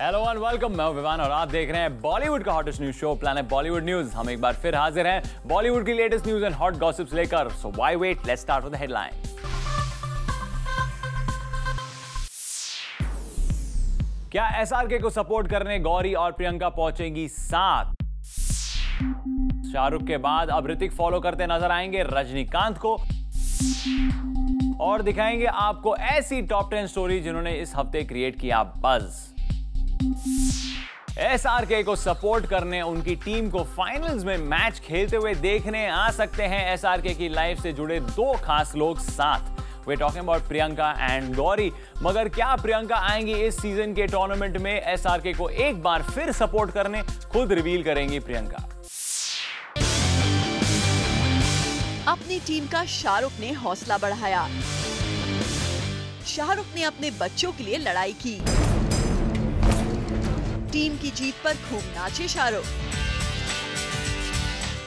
Hello and welcome, मैं विवान और आप देख रहे हैं बॉलीवुड का hottest news show Planet Bollywood news. हम एक बार फिर हाजिर हैं बॉलीवुड की latest news and hot gossips लेकर। So why wait, let's start with the headlines. क्या एसआरके को सपोर्ट करने गौरी और प्रियंका पहुंचेंगी साथ? शाहरुख के बाद अब ऋतिक फॉलो करते नजर आएंगे रजनीकांत को और दिखाएंगे आपको ऐसी टॉप 10 स्टोरी जिन्होंने इस हफ्ते क्रिएट किया बज़। एसआरके को सपोर्ट करने उनकी टीम को फाइनल्स में मैच खेलते हुए देखने आ सकते हैं एसआरके की लाइफ से जुड़े दो खास लोग साथ। We're talking about Priyanka and Gauri. मगर क्या प्रियंका आएंगी इस सीजन के टूर्नामेंट में एसआरके को एक बार फिर सपोर्ट करने? खुद रिवील करेंगी प्रियंका। अपनी टीम का शाहरुख ने हौसला बढ़ाया। शाहरुख ने अपने बच्चों के लिए लड़ाई की। टीम की जीत पर खूब नाचे शाहरुख।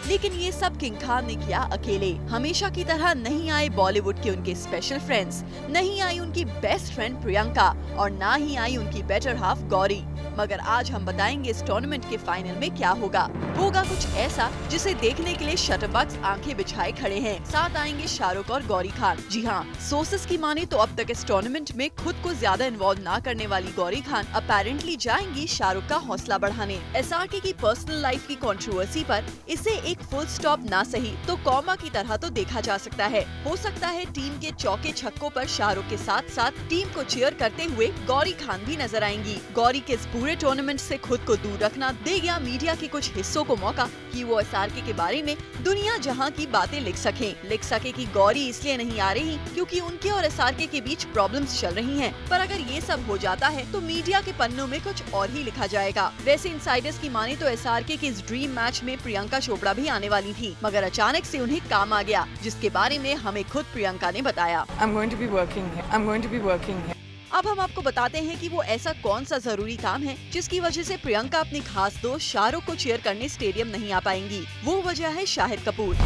लेकिन ये सब किंग खान ने किया अकेले। हमेशा की तरह नहीं आए बॉलीवुड के उनके स्पेशल फ्रेंड्स, नहीं आई उनकी बेस्ट फ्रेंड प्रियंका और ना ही आई उनकी बेटर हाफ गौरी। मगर आज हम बताएंगे इस टूर्नामेंट के फाइनल में क्या होगा। होगा कुछ ऐसा जिसे देखने के लिए शटरबक्स आंखें बिछाए खड़े हैं। साथ आएंगे शाहरुख और गौरी खान। जी हाँ, सोर्सेस की माने तो अब तक इस टूर्नामेंट में खुद को ज्यादा इन्वॉल्व ना करने वाली गौरी खान अपेरेंटली जाएंगी शाहरुख का हौसला बढ़ाने। एसआरके की पर्सनल लाइफ की कंट्रोवर्सी पर इसे एक फुल स्टॉप ना सही तो कॉमा की तरह तो देखा जा सकता है। हो सकता है टीम के चौके छक्कों पर शाहरुख के साथ साथ टीम को चीयर करते हुए गौरी खान भी नजर आएंगी। गौरी के इस पूरे टूर्नामेंट से खुद को दूर रखना दे गया मीडिया के कुछ हिस्सों को मौका कि वो एसआरके के बारे में दुनिया जहां की बातें लिख सके कि गौरी इसलिए नहीं आ रही क्योंकि उनके और एसआरके के बीच प्रॉब्लम्स चल रही हैं। पर अगर ये सब हो जाता है तो मीडिया के पन्नों में कुछ और ही लिखा जाएगा। वैसे इनसाइडर्स की माने तो एसआरके के इस ड्रीम मैच में प्रियंका चोपड़ा भी आने वाली थी, मगर अचानक से उन्हें काम आ गया, जिसके बारे में हमें खुद प्रियंका ने बताया। I'm going to be working here. अब हम आपको बताते हैं कि वो ऐसा कौन सा जरूरी काम है जिसकी वजह से प्रियंका अपने खास दोस्त शाहरुख को चीयर करने स्टेडियम नहीं आ पाएंगी। वो वजह है शाहिद कपूर।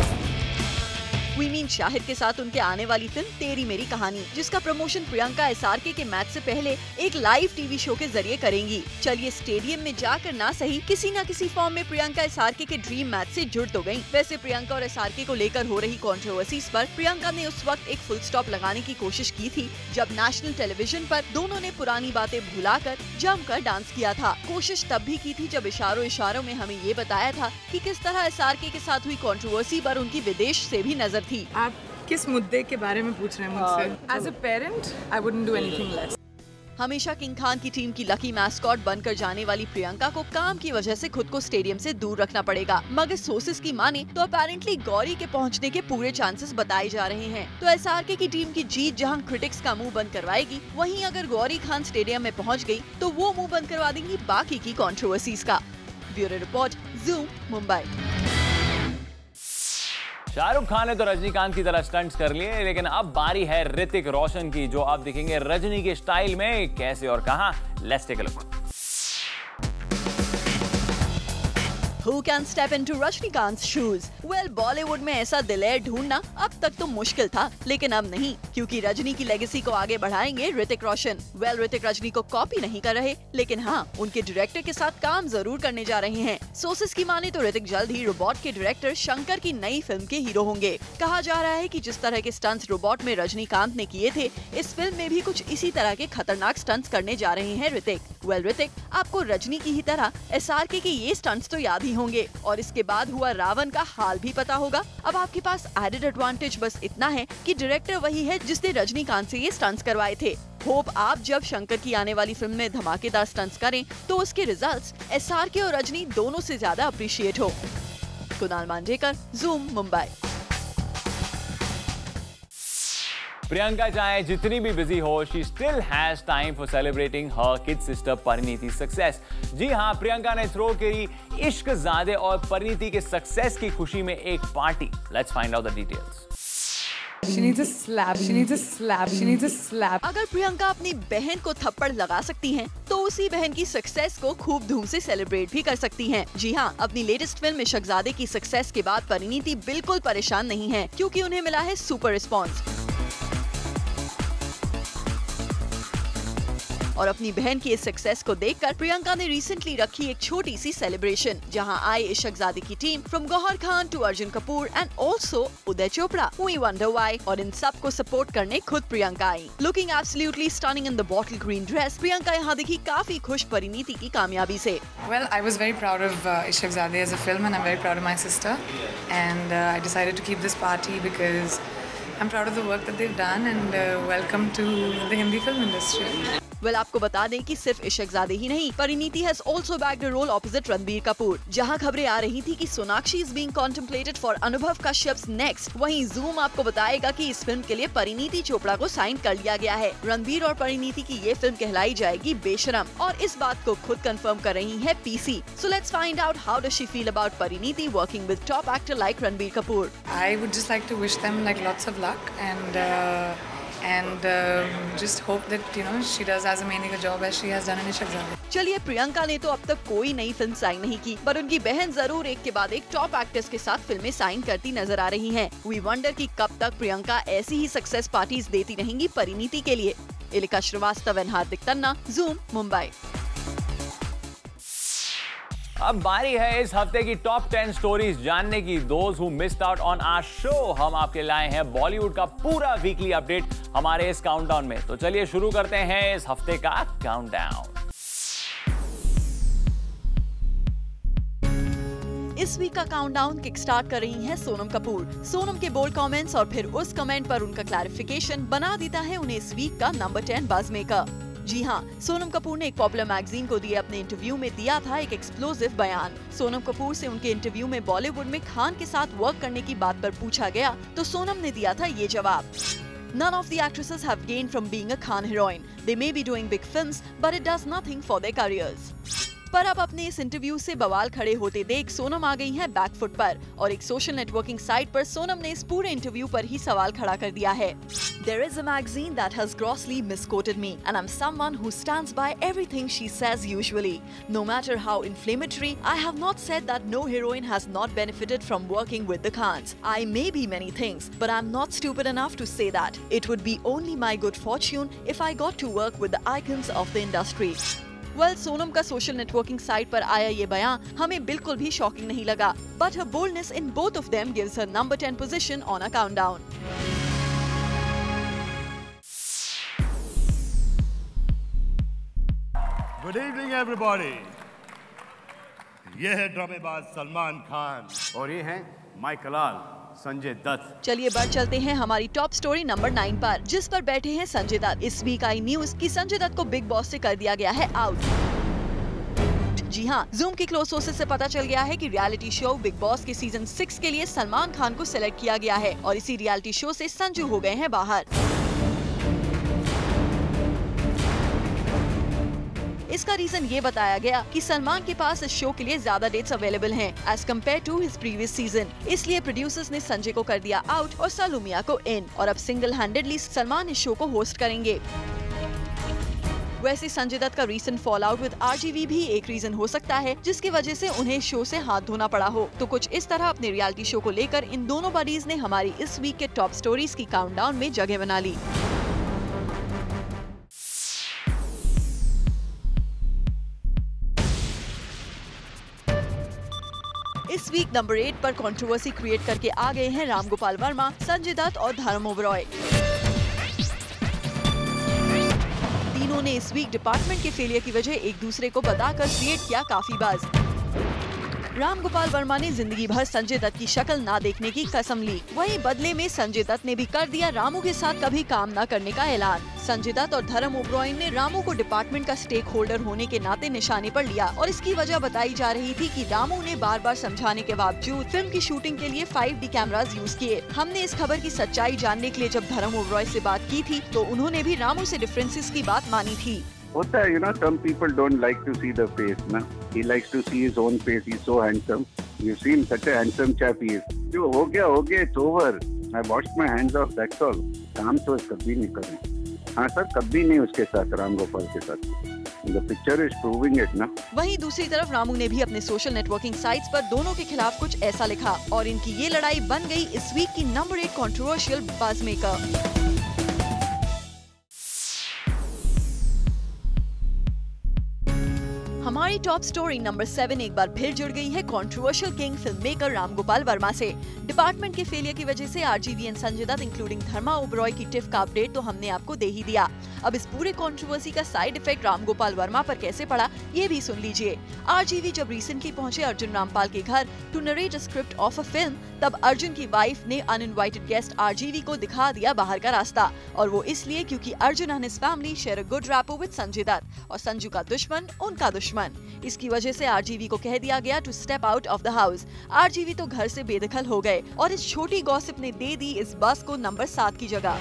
शाहिद के साथ उनके आने वाली फिल्म तेरी मेरी कहानी, जिसका प्रमोशन प्रियंका एसआरके के मैच से पहले एक लाइव टीवी शो के जरिए करेंगी। चलिए स्टेडियम में जाकर ना सही किसी न किसी फॉर्म में प्रियंका एसआरके के ड्रीम मैच से जुड़ तो गयी। वैसे प्रियंका और एसआरके को लेकर हो रही कंट्रोवर्सीज पर प्रियंका ने उस वक्त एक फुल स्टॉप लगाने की कोशिश की थी जब नेशनल टेलीविजन पर दोनों ने पुरानी बातें भुलाकर जमकर डांस किया था। कोशिश तब भी की थी जब इशारों में हमें ये बताया था कि किस तरह एसआरके के साथ हुई कंट्रोवर्सी पर उनकी विदेश से भी नजर थी। आप किस मुद्दे के बारे में पूछ रहे हैं मुझसे? As a parent, I wouldn't do anything less. हमेशा किंग खान की टीम की लकी मैस्कॉट बनकर जाने वाली प्रियंका को काम की वजह से खुद को स्टेडियम से दूर रखना पड़ेगा। मगर सोर्सेस की माने तो अपेरेंटली गौरी के पहुंचने के पूरे चांसेस बताए जा रहे हैं। तो एसआरके की टीम की जीत जहां क्रिटिक्स का मुंह बंद करवाएगी, वहीं अगर गौरी खान स्टेडियम में पहुंच गई तो वो मुंह बंद करवा देंगी बाकी की कंट्रोवर्सीज का। Bureau report, zoom, Mumbai. Shahrukh Khan ने तो रजनीकांत की तरह स्टंट्स कर लिए, लेकिन अब बारी है ऋतिक रोशन की, जो आप दिखेंगे रजनी के स्टाइल में। कैसे और कहां? Let's take a look. Who can step into Rajnikant's shoes? Well, Bollywood में ऐसा दिलेर ढूंढना अब तक तो मुश्किल था, लेकिन अब नहीं, क्योंकि रजनी की लेगेसी को आगे बढ़ाएंगे ऋतिक रोशन। ऋतिक रजनी को कॉपी नहीं कर रहे, लेकिन हाँ, उनके डायरेक्टर के साथ काम जरूर करने जा रहे हैं। सोर्सेस की माने तो ऋतिक जल्द ही रोबोट के डायरेक्टर शंकर की नई फिल्म के हीरो होंगे। कहा जा रहा है कि जिस तरह के स्टंट्स रोबोट में रजनीकांत ने किए थे, इस फिल्म में भी कुछ इसी तरह के खतरनाक स्टंट्स करने जा रहे हैं ऋतिक। ऋतिक, आपको रजनी की ही तरह एसआरके के ये स्टंट्स तो याद ही होंगे और इसके बाद हुआ रावण का हाल भी पता होगा। अब आपके पास एडेड एडवांटेज बस इतना है कि डायरेक्टर वही है जिसने रजनीकांत से ये स्टंट्स करवाए थे। होप आप जब शंकर की आने वाली फिल्म में धमाकेदार स्टंट्स करें तो उसके रिजल्ट्स एसआरके और रजनी दोनों से ज्यादा अप्रिशिएट हो। कुणाल मांजेकर, ज़ूम, मुंबई। प्रियंका चाहे जितनी भी बिजी हो, she still has time for celebrating her kid sister Parineeti success. जी हाँ, प्रियंका ने थ्रो करी इश्कजादे और परिणीति के सक्सेस की खुशी में एक party. Let's find out the details. She needs a slap. She needs a slap. She needs a slap. अगर प्रियंका अपनी बहन को थप्पड़ लगा सकती हैं, तो उसी बहन की सक्सेस को खूब धूम से सेलिब्रेट भी कर सकती हैं। जी हाँ, अपनी लेटेस्ट फिल्म इश्कजादे की सक्सेस के बाद परिणीति बिल्कुल परेशान नहीं है, क्योंकि उन्हें मिला है सुपर रिस्पॉन्स। और अपनी बहन की इस सक्सेस को देखकर प्रियंका ने रिसेंटली रखी एक छोटी सी सेलिब्रेशन, जहां आए इशकजादे की team from Gauhar Khan to Arjun Kapoor and also Uday Chopra. We wonder why, और इन सब को सपोर्ट करने खुद प्रियंका आई। Looking absolutely stunning in the bottle green dress, Priyanka यहाँ दिखी काफी खुश परिणीति की कामयाबी से। Well, I was very proud of Ishaqzaade as a film, and I'm very proud of my sister. And I decided to keep this party because I'm proud of the work that they've done, and welcome to the Hindi film industry. Well आपको बता दें कि सिर्फ इशकजादे ही नहीं, Parineeti has also bagged a role opposite Ranbir Kapoor. जहां खबरें आ रही थी कि Sonakshi is being contemplated for Anubhav Kashyap's next, वहीं जूम आपको बताएगा कि इस फिल्म के लिए परिणीति चोपड़ा को साइन कर लिया गया है। रणबीर और परिणीति की ये फिल्म कहलाई जाएगी बेशरम, और इस बात को खुद कंफर्म कर रही है PC. So let's find out how does she feel about Parineeti working with top actor like Ranbir Kapoor. I would just like to wish them like lots of luck and just hope that she does as amazing a job as she has done in Ishaqzaade. चलिए, प्रियंका ने तो अब तक कोई नई film sign नहीं की, पर उनकी बहन जरूर एक के बाद एक टॉप एक्टर्स के साथ फिल्में साइन करती नजर आ रही हैं। वी वंडर कि कब तक प्रियंका ऐसी ही सक्सेस पार्टीज देती रहेंगी परिणीति के लिए। Ilika Srivastava and Hardik Tanna, zoom, Mumbai. अब बारी है इस हफ्ते की टॉप 10 स्टोरीज जानने की। Those who missed out on our show, हम आपके लाए हैं बॉलीवुड का पूरा वीकली अपडेट हमारे इस काउंटडाउन में। तो चलिए शुरू करते हैं इस हफ्ते का काउंटडाउन। इस वीक का काउंटडाउन किक स्टार्ट कर रही हैं सोनम कपूर। सोनम के बोल्ड कमेंट्स और फिर उस कमेंट पर उनका क्लैरिफिकेशन बना देता है उन्हें इस वीक का नंबर 10 बज़ मेकर। जी हाँ, सोनम कपूर ने एक पॉपुलर मैगजीन को दिए अपने इंटरव्यू में दिया था एक एक्सप्लोसिव बयान। सोनम कपूर से उनके इंटरव्यू में बॉलीवुड में खान के साथ वर्क करने की बात पर पूछा गया तो सोनम ने दिया था ये जवाब। None of the actresses have gained from being a Khan heroine. They may be doing big films, but it does nothing for their careers. पर अब अपने इस इंटरव्यू से बवाल खड़े होते देख सोनम आ गई हैं बैकफुट पर, और एक सोशल नेटवर्किंग साइट पर सोनम ने इस पूरे इंटरव्यू पर ही सवाल खड़ा कर दिया है। There is a magazine that has grossly misquoted me, and I'm someone who stands by everything she says usually. No matter how inflammatory, I have not said that no heroine has not benefited from working with the Khans. I may be many things, but I'm not stupid enough to say that. It would be only my good fortune if I got to work with the icons of the industry. Well, Sonam का social networking site पर आया ये बयान हमें बिल्कुल भी shocking नहीं लगा, but her boldness in both of them gives her number 10 position on a countdown. Good evening everybody. ये है ड्रामेबाज सलमान खान और ये है माइकल आल संजय दत्त। चलिए बढ़ चलते हैं हमारी टॉप स्टोरी नंबर 9 पर, जिस पर बैठे हैं संजय दत्त। इस वीक आई न्यूज कि संजय दत्त को बिग बॉस से कर दिया गया है आउट। जी हाँ, जूम की क्लोज सोर्सेज से पता चल गया है कि रियलिटी शो बिग बॉस के सीजन 6 के लिए सलमान खान को सिलेक्ट किया गया है, और इसी रियलिटी शो से संजू हो गए हैं बाहर। इसका रीजन ये बताया गया कि सलमान के पास इस शो के लिए ज्यादा डेट्स अवेलेबल हैं as compared to his previous season, इसलिए प्रोड्यूसर्स ने संजय को कर दिया आउट और सालुमिया को इन, और अब सिंगल हैंडेडली सलमान इस शो को होस्ट करेंगे। वैसे संजय दत्त का recent fall out with RGV भी एक रीजन हो सकता है जिसकी वजह से उन्हें शो से हाथ धोना पड़ा हो। तो कुछ इस तरह अपने रियलिटी शो को लेकर इन दोनों बडीज ने हमारी इस वीक के टॉप स्टोरीज की काउंटडाउन में जगह बना ली। इस वीक नंबर 8 पर कंट्रोवर्सी क्रिएट करके आ गए हैं राम गोपाल वर्मा, संजय दत्त और धर्म ओबरॉय। तीनों ने इस वीक डिपार्टमेंट के फेलियर की वजह एक दूसरे को बताकर क्रिएट किया काफी बज़। राम गोपाल वर्मा ने जिंदगी भर संजय दत्त की शक्ल ना देखने की कसम ली, वहीं बदले में संजय दत्त ने भी कर दिया रामू के साथ कभी काम न करने का ऐलान। संजय दत्त और धर्म ओबरॉय ने रामू को डिपार्टमेंट का स्टेक होल्डर होने के नाते निशाने पर लिया, और इसकी वजह बताई जा रही थी कि रामू ने बार बार समझाने के बावजूद फिल्म की शूटिंग के लिए 5D कैमरास यूज किए। हमने इस खबर की सच्चाई जानने के लिए जब धर्म ओबरॉय से बात की थी तो उन्होंने भी रामू से डिफरेंसेस की बात मानी थी। होता है, some people don't like to see the face, ना. He likes to see his own face. He's so handsome. You've seen such a handsome chap he is. जो हो गया, it's over. I washed my hands off. That's all. काम तो कभी नहीं करें। हाँ सर, कभी नहीं उसके साथ, राम गोपाल के साथ। The picture is proving it, ना. वहीं दूसरी तरफ रामू ने भी अपने सोशल नेटवर्किंग साइट्स पर दोनों के खिलाफ कुछ ऐसा लिखा, और इनकी ये लड़ाई बन गई इस वीक की नंबर 8 कंट्रोवर्शियल बज़ मेकर। हमारी टॉप स्टोरी नंबर 7 एक बार फिर जुड़ गई है controversial king film maker Ram Gopal Varma से। डिपार्टमेंट के फेलियर की वजह से RGV and Sanjay Dutt including Dharma Oberoi की टिफ का अपडेट तो हमने आपको दे ही दिया। अब इस पूरे कंट्रोवर्सी का साइड इफेक्ट राम गोपाल वर्मा पर कैसे पड़ा ये भी सुन लीजिए। आरजीवी जब रिसेंटली पहुंचे अर्जुन रामपाल के घर to narrate a script of a film, तब अर्जुन की वाइफ ने अनइनवाइटेड गेस्ट आरजीवी को दिखा दिया बाहर का रास्ता, और वो इसलिए क्योंकि Arjun and his family share a good rapport with Sanjay Dutt और संजू का दुश्मन उनका दुश्मन। इसकी वजह से आरजीवी को कह दिया गया to step out of the house. RGV तो घर से बेदखल हो गए और इस छोटी गॉसिप ने दे दी इस बस को नंबर 7 की जगह।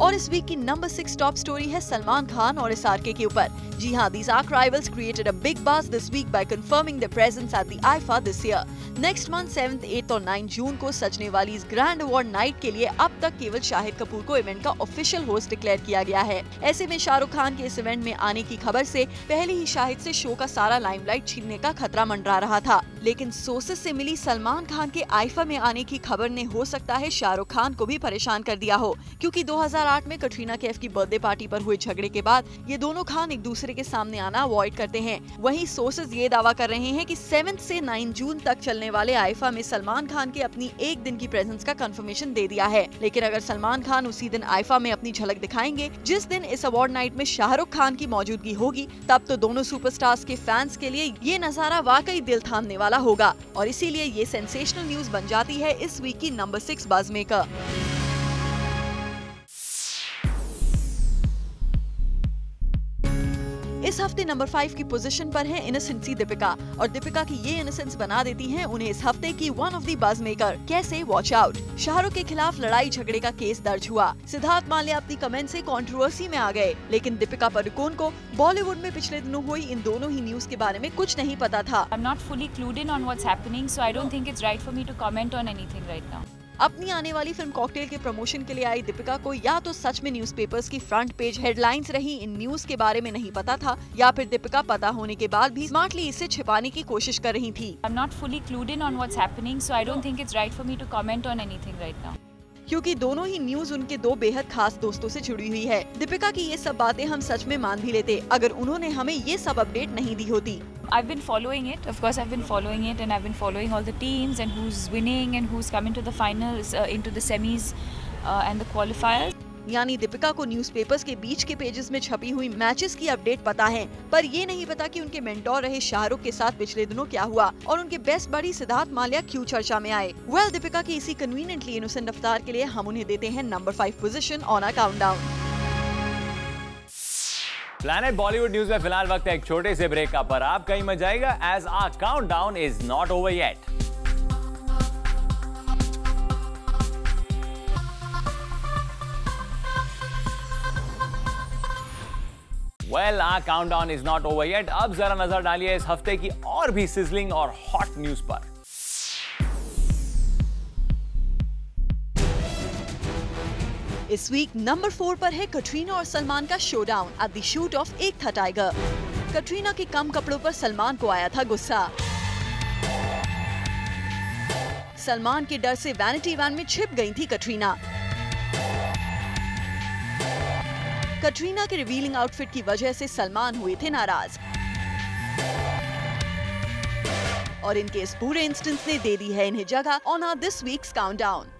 और इस वीक की नंबर 6 टॉप स्टोरी है सलमान खान और एसआरके के ऊपर। जी हाँ, these arch rivals created a big buzz this week by confirming their presence at the IFA this year. Next month 7th, 8th और 9 जून को सजने वाली इस ग्रैंड अवार्ड नाइट के लिए अब तक केवल शाहिद कपूर को इवेंट का ऑफिशियल होस्ट डिक्लेयर किया गया है। ऐसे में शाहरुख खान के इस इवेंट में आने की खबर से पहले ही शाहिद से शो का सारा लाइमलाइट छीनने का खतरा मंडरा रहा था, लेकिन सोर्सेज से मिली सलमान खान के आईफा में आने की खबर ने हो सकता है शाहरुख खान को भी परेशान कर दिया हो, क्योंकि 2008 में कटरीना कैफ की बर्थडे पार्टी पर हुए झगड़े के बाद ये दोनों खान एक दूसरे के सामने आना अवॉइड करते हैं। वहीं सोर्सेज ये दावा कर रहे हैं कि 7 से 9 जून तक चलने वाले आईफा में सलमान खान के अपनी एक दिन की प्रेजेंस का कंफर्मेशन दे दिया है, लेकिन अगर सलमान खान उसी दिन आईफा में अपनी झलक दिखाएंगे जिस दिन इस अवार्ड नाइट में शाहरुख खान की मौजूदगी होगी, तब तो दोनों सुपरस्टार्स के फैंस के लिए ये नजारा वाकई दिल थामने वाला होगा, और इसीलिए ये सेंसेशनल न्यूज बन जाती है इस वीक की नंबर 6 बज़ मेकर। इस हफ्ते नंबर 5 की पोजीशन पर है इनोसेंसी दीपिका, और दीपिका की ये इनोसेंस बना देती हैं उन्हें इस हफ्ते की one of the buzz maker. कैसे? Watch out. शाहरुख के खिलाफ लड़ाई झगड़े का केस दर्ज हुआ। सिद्धार्थ माल्या अपनी कमेंट से कंट्रोवर्सी में आ गए, लेकिन दीपिका पादुकोण को बॉलीवुड में पिछले दिनों हुई इन दोनों ही न्यूज के बारे में कुछ नहीं पता था। I'm not fully clued in on what's happening, so I don't think it's right for me to comment on anything right now. अपनी आने वाली फिल्म कॉकटेल के प्रमोशन के लिए आई दीपिका को या तो सच में न्यूज़पेपर्स की फ्रंट पेज हेडलाइंस रही इन न्यूज के बारे में नहीं पता था, या फिर दीपिका पता होने के बाद भी स्मार्टली इसे छिपाने की कोशिश कर रही थी। I'm not fully clued in on what's happening, so I don't think it's right for me to comment on anything right now. क्योंकि दोनों ही न्यूज उनके दो बेहद खास दोस्तों से जुड़ी हुई है। दीपिका की ये सब बातें हम सच में मान भी लेते अगर उन्होंने हमें ये सब अपडेट नहीं दी होती। I've been following it, of course I've been following it, and I've been following all the teams and who's winning and who's coming to the finals, into the semis and the qualifiers. यानी दीपिका को newspapers के बीच के pages में छपी हुई matches की update पता है, पर ये नहीं पता कि उनके मेंटोर रहे शाहरुख के साथ पिछले दिनों क्या हुआ और उनके बेस्ट बडी सिद्धार्थ माल्या क्यों चर्चा में आए। वेल, दीपिका की इसी कन्वीनियंटली इनोसेंट रफ्तार के लिए हम उन्हें देते हैं number 5 position on a countdown. Planet Bollywood news में फिलहाल वक्त है एक छोटे से ब्रेक का, पर आप कहीं मत जाएगा as our countdown is not over yet. Well, our countdown is not over yet. अब जरा नजर डालिए इस हफ्ते की और भी सिजलिंग और हॉट न्यूज पर। इस वीक नंबर 4 पर है कटरीना और सलमान का showdown at the shoot of एक था टाइगर। कटरीना के कम कपड़ों पर सलमान को आया था गुस्सा। सलमान के डर से वैनिटी वैन में छिप गई थी कटरीना। कटरीना के रिवीलिंग आउटफिट की वजह से सलमान हुए थे नाराज, और इनके इस पूरे इंस्टेंस ने दे दी है इन्हें जगह on our this week's countdown.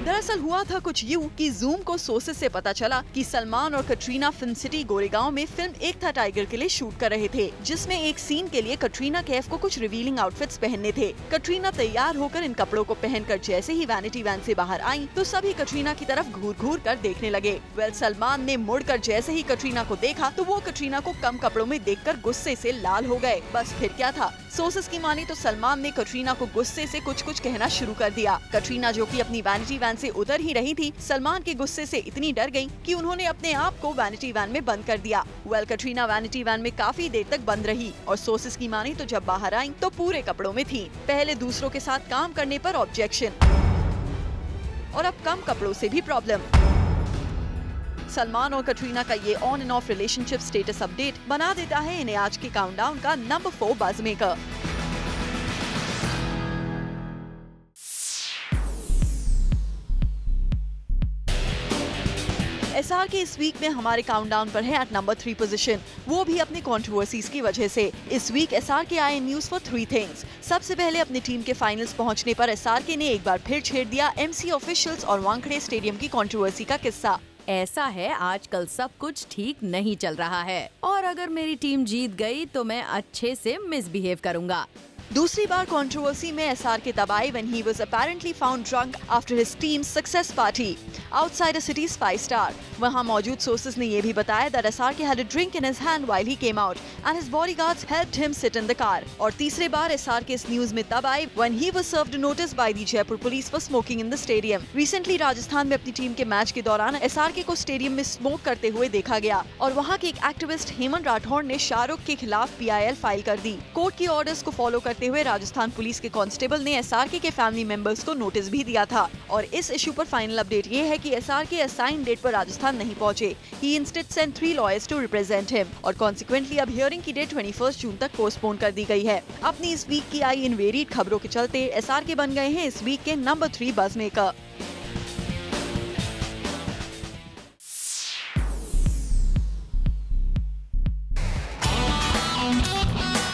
दरअसल हुआ था कुछ यूं कि जूम को सोर्सेज से पता चला कि सलमान और कटरीना फिल्म सिटी गोरेगांव में फिल्म एक था टाइगर के लिए शूट कर रहे थे, जिसमें एक सीन के लिए कटरीना कैफ को कुछ रिवीलिंग आउटफिट्स पहनने थे। कटरीना तैयार होकर इन कपड़ों को पहनकर जैसे ही वैनिटी वैन से बाहर आई तो सभी कटरीना की तरफ घूर घूर कर देखने लगे। वेल, सलमान ने मुड़कर जैसे ही कटरीना को देखा तो वो कटरीना को कम कपड़ों में देखकर गुस्से से लाल हो गए। बस फिर क्या था, सोर्सेज की माने तो सलमान ने कटरीना को गुस्से से कुछ कहना शुरू कर दिया। कटरीना, जो कि अपनी वैनिटी वैन से उतर ही रही थी, सलमान के गुस्से से इतनी डर गईं कि उन्होंने अपने आप को वैनिटी वैन में बंद कर दिया। वेल, कटरीना वैनिटी वैन में काफी देर तक बंद रही और सोर्सेज की माने तो जब बाहर आई तो पूरे कपड़ों में थी। पहले दूसरों के साथ काम करने पर ऑब्जेक्शन, और अब कम कपड़ों से भी प्रॉब्लम। सलमान और कटरीना का ये on end of relationship status update बना देता है इन्हें आज के काउंटडाउन का नंबर 4 बज़ मेकर। SRK इस वीक में हमारे काउंटडाउन पर है एट नंबर 3 पोजीशन, वो भी अपनी कंट्रोवर्सीज की वजह से। इस वीक SRK आए न्यूज फॉर 3 थिंग्स। सबसे पहले अपनी टीम के फाइनल्स पहुंचने पर SRK ने एक बार फिर छेड़ दिया MC ऑफिशियल्स और वानखेड़े स्टेडियम की कंट्रोवर्सी का किस्सा। ऐसा है, आजकल सब कुछ ठीक नहीं चल रहा है और अगर मेरी टीम जीत गई तो मैं अच्छे से मिसबिहेव करूंगा। दूसरी बार कंट्रोवर्सी में SRK तब आई when he was apparently found drunk after his team's success party outside a city's 5-star. वहां मौजूद सोर्सेज ने ये भी बताया that SRK had a drink in his hand while he came out and his bodyguards helped him sit in the car. और तीसरे बार SRK इस news में तब आई when he was served a notice by the Jaipur police for smoking in the stadium. Recently Rajasthan में अपनी team के match के दौरान SRK को स्टेडियम में स्मोक करते हुए देखा गया और वहाँ के एक एक्टिविस्ट हेमंत राठौड़ ने शाहरुख के खिलाफ PIL फाइल कर दी। कोर्ट की ऑर्डर्स को फॉलो करते हुए राजस्थान पुलिस के कांस्टेबल ने SRK के फैमिली मेंबर्स को नोटिस भी दिया था और इस इशू पर फाइनल अपडेट ये है कि SRK असाइन डेट पर राजस्थान नहीं पहुंचे। He instead sent 3 lawyers to represent him और consequently अब हियरिंग की डेट 21 जून तक पोस्टपोन कर दी गई है। अपनी इस वीक की आई इन वेरिड खबरों के चलते SRK बन गए हैं इस वीक के नंबर 3 बज़ मेकर।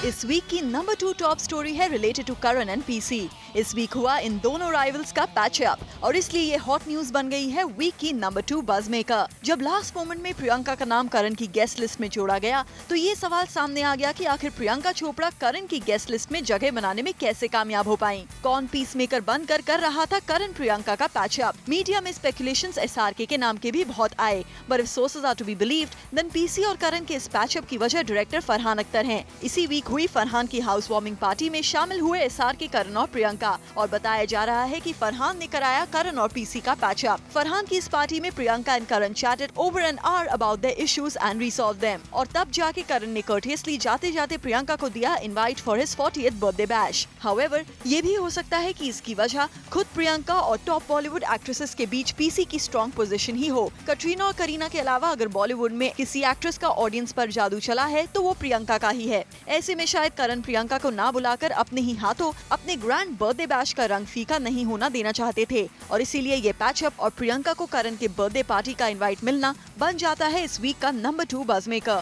इस वीक की नंबर 2 टॉप स्टोरी है related to Karan and PC। इस वीक हुआ इन दोनों राइवल्स का पैचअप और इसलिए ये हॉट न्यूज बन गई है वीक की नंबर 2 बज़ मेकर। जब लास्ट मोमेंट में प्रियंका का नाम करण की गेस्ट लिस्ट में जोड़ा गया तो ये सवाल सामने आ गया कि आखिर प्रियंका चोपड़ा करण की गेस्ट लिस्ट में जगह बनाने में कैसे कामयाब हो पाई। कौन पीस मेकर बनकर कर रहा था करण प्रियंका का पैचअप। मीडिया में स्पेकुलेशंस SRK के नाम के भी बहुत आए, but if sources are to be believed then PC और करण के इस पैचअप की वजह डायरेक्टर फरहान अख्तर हैं। इसी वीक हुई फरहान की हाउस वार्मिंग पार्टी में शामिल हुए SRK, करण और प्रियंका और बताया जा रहा है कि फरहान ने कराया करण और PC का पैचअप। फरहान की इस पार्टी में Priyanka and Karan chatted over an hour about their issues and resolve them और तब जाके करण ने कर्टियसली जाते जाते प्रियंका को दिया invite for his 40th birthday bash. However ये भी हो सकता है कि इसकी वजह खुद प्रियंका और टॉप बॉलीवुड एक्ट्रेसेस के बीच PC की स्ट्रॉन्ग पोजीशन ही हो। कटरीना और करीना के अलावा अगर बॉलीवुड में किसी एक्ट्रेस का ऑडियंस पर जादू चला है तो वो प्रियंका का ही है। ऐसे में शायद करण प्रियंका को ना बुलाकर अपने ही हाथों अपने ग्रैंड बर्थडे बैश का रंग फीका नहीं होना देना चाहते थे और इसीलिए ये पैचअप और प्रियंका को करण के बर्थडे पार्टी का इनवाइट मिलना बन जाता है इस वीक का number 2 buzz maker.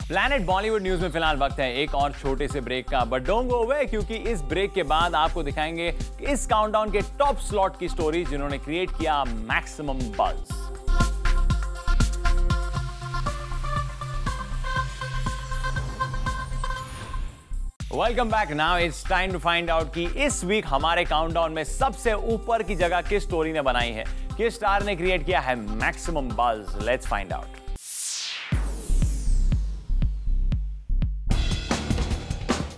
Planet Bollywood news में फिलहाल वक्त है एक और छोटे से ब्रेक का, बट डोंट गो अवे क्योंकि इस ब्रेक के बाद आपको दिखाएंगे इस काउंटडाउन के टॉप स्लॉट की स्टोरी जिन्होंने क्रिएट किया maximum buzz. Welcome back. Now it's time to find out कि इस वीक हमारे काउंटडाउन में सबसे ऊपर की जगह किस स्टोरी ने बनाई है, किस स्टार ने क्रिएट किया है maximum buzz. Let's find out.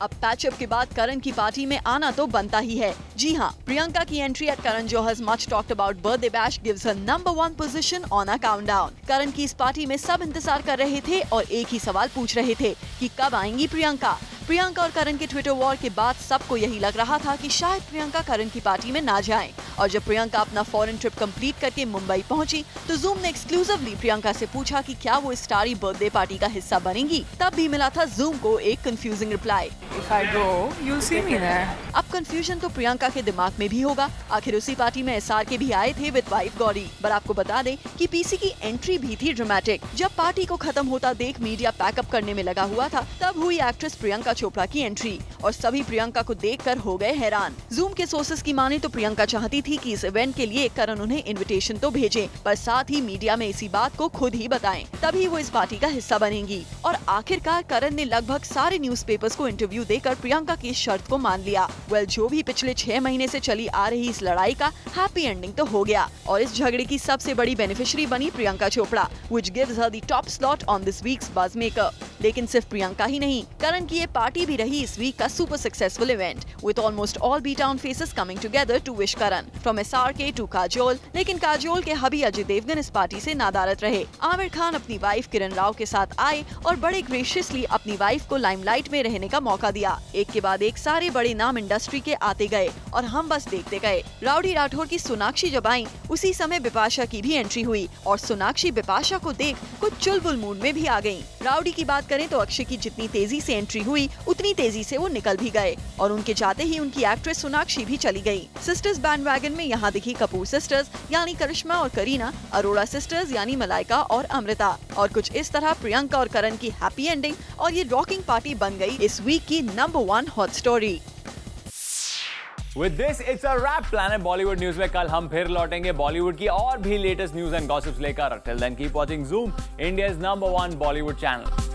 अब पैचअप के बाद करण की पार्टी में आना तो बनता ही है। जी हाँ, प्रियंका की entry at Karan Johar's much talked about birthday bash gives her number 1 position on our countdown। करण की इस पार्टी में सब इंतजार कर रहे थे और एक ही सवाल पूछ रहे थे कि कब आएंगी प्रियंका। प्रियंका और करण के ट्विटर वॉर के बाद सबको यही लग रहा था कि शायद प्रियंका करण की पार्टी में ना जाएं। और जब प्रियंका अपना फॉरेन ट्रिप कंप्लीट करके मुंबई पहुंची तो जूम ने एक्सक्लूसिवली प्रियंका से पूछा कि क्या वो स्टारी बर्थडे पार्टी का हिस्सा बनेंगी। तब भी मिला था जूम को एक confusing reply. If I go, you'll see me there. अब कंफ्यूजन तो प्रियंका के दिमाग में भी होगा। आखिर उसी पार्टी में SRK भी आए थे विद वाइफ गौरी। पर आपको बता दें कि PC की एंट्री भी थी ड्रामेटिक। जब पार्टी को खत्म होता देख मीडिया पैकअप करने में लगा हुआ था तब हुई एक्ट्रेस प्रियंका चोपड़ा की एंट्री और सभी प्रियंका को देखकर हो गए हैरान। जूम के सोर्सेज की माने तो प्रियंका चाहती थी कि इस इवेंट के लिए करण उन्हें इन्विटेशन तो भेजे पर साथ ही मीडिया में इसी बात को खुद ही बताएं, तभी वो इस पार्टी का हिस्सा बनेंगी। और आखिरकार करण ने लगभग सारे न्यूज़पेपर्स को इंटरव्यू देकर प्रियंका की शर्त को मान लिया। वेल, जो भी पिछले 6 महीने से चली आ रही इस लड़ाई का हैप्पी एंडिंग तो हो गया और इस झगड़े की सबसे बड़ी बेनिफिशियरी बनी Priyanka Chopra, which gives her the top slot on this weeks buzz maker. लेकिन सिर्फ प्रियंका ही नहीं, करण की ये पार्टी भी रही इस वीक का super successful event with almost all B-Town faces coming together to wish Karan from SRK to Kajol. लेकिन काजोल के हबी अजय देवगन इस पार्टी से नादारत रहे। आमिर खान अपनी वाइफ किरण राव के साथ आए और बड़े ग्रेशियसली अपनी वाइफ को लाइमलाइट में रहने का मौका दिया। एक के बाद एक सारे बड़े नाम इंडस्ट्री के आते गए और हम बस देखते गए। राउडी राठौर की सोनाक्षी जब आई उसी समय बिपाशा की भी एंट्री हुई और सोनाक्षी बिपाशा को देख कुछ चुलबुल मूड में भी आ गयी। राउडी की बात करें तो अक्षय की जितनी तेजी से एंट्री हुई उतनी तेजी से वो निकल भी गए और उनके जाते ही उनकी एक्ट्रेस सोनाक्षी भी चली गई। सिस्टर्स बैंडवैगन सेकंड में यहाँ दिखी कपूर सिस्टर्स यानी करिश्मा और करीना, अरोड़ा सिस्टर्स यानी मलाइका और अमृता। और कुछ इस तरह प्रियंका और करण की हैप्पी एंडिंग और ये रॉकिंग पार्टी बन गई इस वीक की number 1 hot story. With this, it's a wrap. Planet Bollywood News में कल हम फिर लौटेंगे बॉलीवुड की और भी लेटेस्ट न्यूज एंड गॉसिप्स लेकर। Till then, keep watching Zoom, India's #1 Bollywood channel.